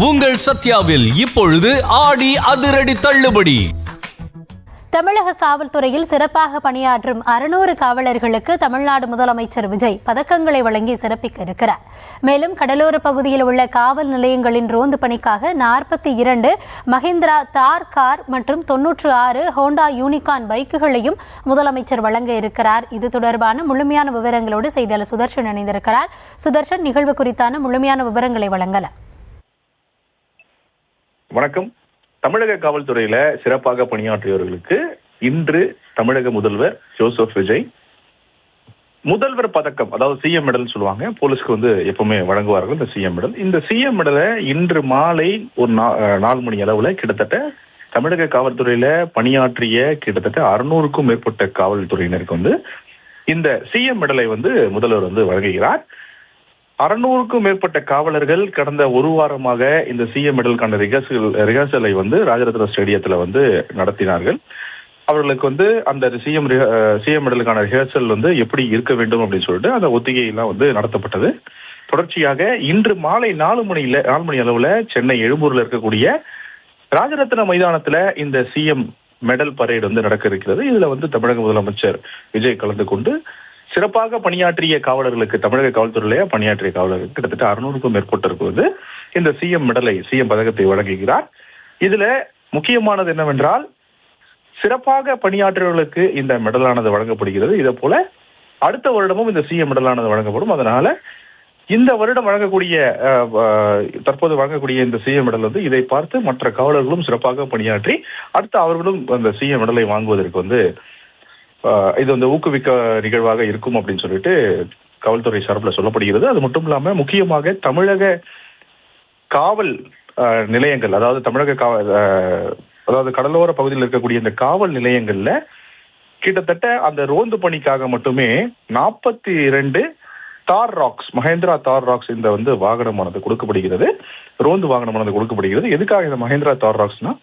உங்கள் சத்யாவில் இப்பொழுது ஆடி அதிரடி தள்ளுபடி. தமிழக காவல்துறையில் சிறப்பாக பணியாற்றும் 600 காவலர்களுக்கு தமிழ்நாடு முதலமைச்சர் விஜய் பதக்கங்களை வழங்கி சிறப்பிக்க இருக்கிறார். மேலும் கடலோர பகுதியில் உள்ள காவல் நிலையங்களின் ரோந்து பணிக்காக 42 மஹிந்திரா தார் கார் மற்றும் 96 ஹோண்டா யூனிகார்ன் பைக்குகளையும் முதலமைச்சர் வழங்க இருக்கிறார். இது தொடர்பான முழுமையான விவரங்களோடு செய்தியாளர் சுதர்ஷன் இணைந்திருக்கிறார். சுதர்ஷன், நிகழ்வு குறித்தான முழுமையான விவரங்களை வழங்கலாம். வணக்கம். தமிழக காவல்துறையில சிறப்பாக பணியாற்றியவர்களுக்கு இன்று தமிழக முதல்வர் ஜோசப் விஜய் முதல்வர் பதக்கம், அதாவது சிஎம் மெடல் சொல்லுவாங்க, போலீஸ்க்கு எப்பவுமே வழங்குவார்கள் இந்த சிஎம் மெடல். இந்த சிஎம் மெடலை இன்று மாலை ஒரு 4 மணி அளவுல கிட்டத்தட்ட தமிழக காவல்துறையில பணியாற்றிய கிட்டத்தட்ட 600க்கும் மேற்பட்ட காவல்துறையினருக்கு இந்த சிஎம் மெடலை முதல்வர் வழங்குகிறார். 600க்கும் மேற்பட்ட காவலர்கள் கடந்த ஒரு வாரமாக இந்த சிஎம் மெடலுக்கான ரிஹர்சலை ராஜரத்ன ஸ்டேடியத்துல நடத்தினார்கள். அவர்களுக்கு அந்த சிஎம் மெடலுக்கான ரிஹர்சல் எப்படி இருக்க வேண்டும் அப்படின்னு சொல்லிட்டு அந்த ஒத்திகை எல்லாம் நடத்தப்பட்டது. தொடர்ச்சியாக இன்று மாலை 4 மணி அளவுல சென்னை எழும்பூர்ல இருக்கக்கூடிய ராஜரத்ன மைதானத்துல இந்த சிஎம் மெடல் பரேடு நடக்க இருக்கிறது. இதுல தமிழக முதலமைச்சர் விஜய் கலந்து கொண்டு சிறப்பாக பணியாற்றிய காவலர்களுக்கு, தமிழக காவல்துறையிலேயே பணியாற்றிய காவலர்களுக்கு கிட்டத்தட்ட 600க்கும் மேற்பட்டோருக்கு இந்த சிஎம் மெடலை, சிஎம் பதக்கத்தை வழங்குகிறார். இதுல முக்கியமானது என்னவென்றால், சிறப்பாக பணியாற்றியவர்களுக்கு இந்த மெடலானது வழங்கப்படுகிறது. இதே போல அடுத்த வருடமும் இந்த சிஎம் மெடலானது வழங்கப்படும். அதனால இந்த வருடம் வழங்கக்கூடிய தற்போது வழங்கக்கூடிய இந்த சிஎம் மெடல் இதை பார்த்து மற்ற காவலர்களும் சிறப்பாக பணியாற்றி அடுத்து அவர்களும் அந்த சிஎம் மெடலை வாங்குவதற்கு இது ஊக்குவிக்க நிகழ்வாக இருக்கும் அப்படின்னு சொல்லிட்டு காவல்துறை சார்பில் சொல்லப்படுகிறது. அது மட்டும் இல்லாம முக்கியமாக தமிழக காவல் நிலையங்கள், அதாவது அதாவது கடலோர பகுதியில் இருக்கக்கூடிய இந்த காவல் நிலையங்கள்ல கிட்டத்தட்ட அந்த ரோந்து பணிக்காக மட்டுமே 42 தார் ராக்ஸ், மஹேந்திரா தார் ராக்ஸ் இந்த வாகனமானது கொடுக்கப்படுகிறது. ரோந்து வாகனமானது கொடுக்கப்படுகிறது. எதுக்காக இந்த மஹேந்திரா தார் ராக்ஸ்னா,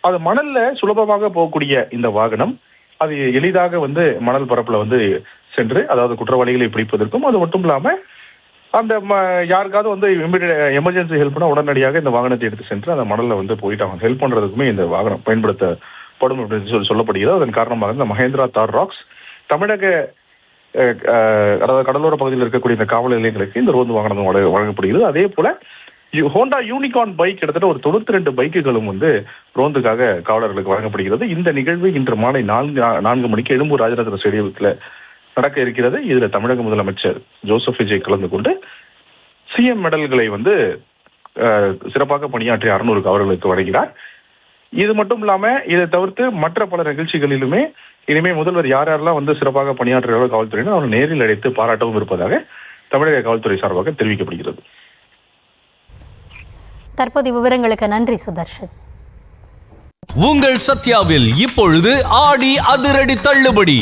அது மணல்ல சுலபமாக போகக்கூடிய இந்த வாகனம் அது எளிதாக மணல் பரப்புல சென்று, அதாவது குற்றவாளிகளை பிடிப்பதற்கும், அது மட்டும் இல்லாம அந்த யாருக்காவது எமர்ஜென்சி ஹெல்ப்னா உடனடியாக இந்த வாகனத்தை எடுத்து சென்று அந்த மணல்ல போயிட்டு அவங்க ஹெல்ப் பண்றதுக்குமே இந்த வாகனம் பயன்படுத்தப்படும் அப்படின்னு சொல்லப்படுகிறது. அதன் காரணமாக இந்த மஹேந்திரா தார் ராக்ஸ் தமிழக அதாவது கடலோர பகுதியில் இருக்கக்கூடிய இந்த காவல் நிலையங்களுக்கு இந்த ரோந்து வாகனம் வழங்கப்படுகிறது. அதே போல ஹோண்டா யூனிகார்ன் பைக் கிட்டத்தட்ட ஒரு 92 பைக்குகளும் ரோந்துக்காக காவலர்களுக்கு வழங்கப்படுகிறது. இந்த நிகழ்வு இன்று மாலை 4 மணிக்கு எழும்பூர் ராஜரத்ன ஸ்டேடியத்தில் நடக்க இருக்கிறது. இதுல தமிழக முதலமைச்சர் ஜோசப் விஜய் கலந்து கொண்டு சிஎம் மெடல்களை சிறப்பாக பணியாற்றிய 600 காவலர்களுக்கு வழங்கினார். இது மட்டும் இல்லாம இதை தவிர்த்து மற்ற பல நிகழ்ச்சிகளிலுமே இனிமே முதல்வர் யாரெல்லாம் சிறப்பாக பணியாற்றுகிறார்கள் காவல்துறையினர் அவர் நேரில் அழைத்து பாராட்டவும் இருப்பதாக தமிழக காவல்துறை சார்பாக தெரிவிக்கப்படுகிறது. தற்போதைய விவரங்களுக்கு நன்றி சுதர்ஷன். உங்கள் சத்யாவில் இப்பொழுது ஆடி அதிரடி தள்ளுபடி.